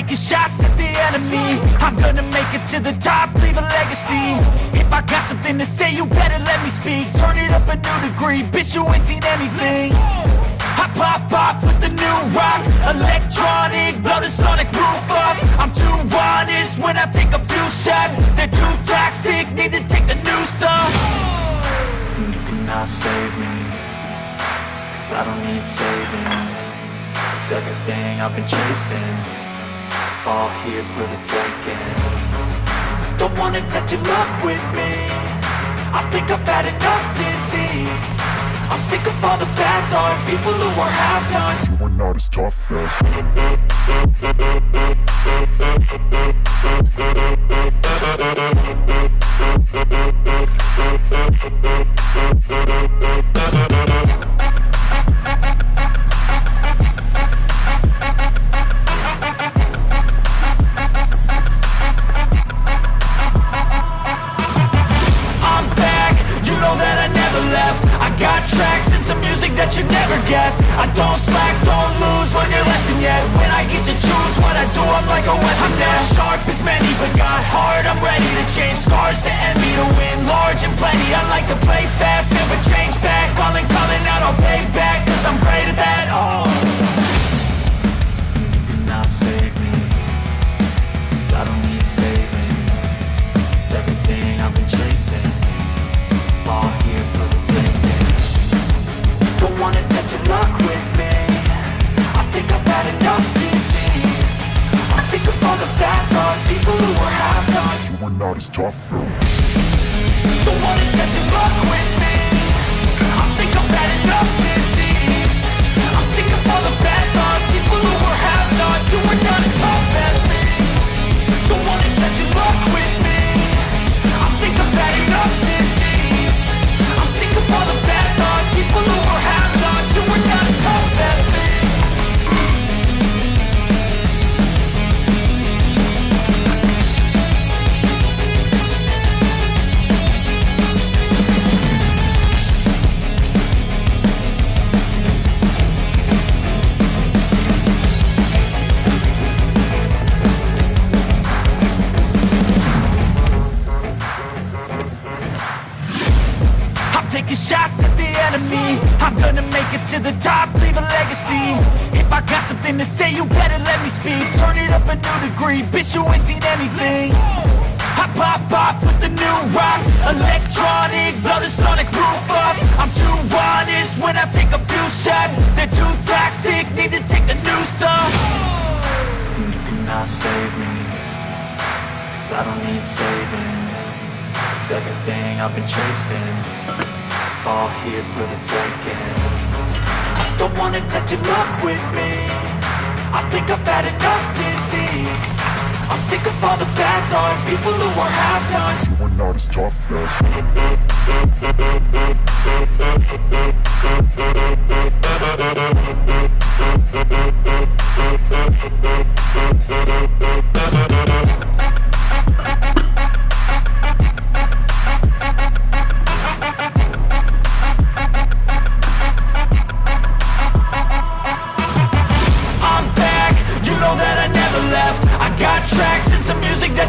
taking shots at the enemy. I'm gonna make it to the top, leave a legacy. If I got something to say, you better let me speak. Turn it up a new degree, bitch, you ain't seen anything. I pop off with the new rock, electronic, blow the sonic roof up. I'm too honest when I take a few shots. They're too toxic, need to take the noose off. And you cannot save me, cause I don't need saving. It's everything I've been chasing, all here for the taking. Don't wanna test your luck with me, I think I've had enough disease. I'm sick of all the bad thoughts, people who are half-nots. You are not as tough as I'm back, you know that I never left. I got tracks and some music that you never guessed. I don't slack, don't lose, learn your lesson yet. When I get to choose what I do, I'm like a weapon. I'm not sharp as many, but got heart. I'm ready to change scars to envy, to win large and plenty. I like to play fast, never change back. Calling out, I'll pay back, cause I'm great at that. Oh, you cannot save me, cause I don't need saving. It's everything I've been chasing, all here for the taking. Don't wanna test your luck with me, I think I've had enough disease. I'm sick of all the bad thoughts, people who are half-nots. you are not as tough as. Don't wanna test your luck with me, I think I've had enough disease. I'm sick of all the bad thoughts, people who are half-nots, who are not as tough as me. Don't wanna test your luck with me, I think I've had enough disease. I'm sick of all the bad thoughts, people who are half-nots, who are not as tough as me. Taking shots at the enemy. I'm gonna make it to the top, leave a legacy. If I got something to say, you better let me speak. Turn it up a new degree, bitch, you ain't seen anything. I pop off with the new rock, electronic, blow the sonic roof up. I'm too honest when I take a few shots. They're too toxic, need to take the noose off. And you cannot save me, cause I don't need saving. It's everything I've been chasing, all here for the taking. Don't wanna test your luck with me, I think I've had enough disease. I'm sick of all the bad thoughts, people who are half-nots. You are not as tough as.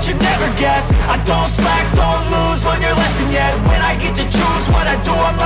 You never guess. I don't slack, don't lose, learn your lesson yet. When I get to choose what I do, I'm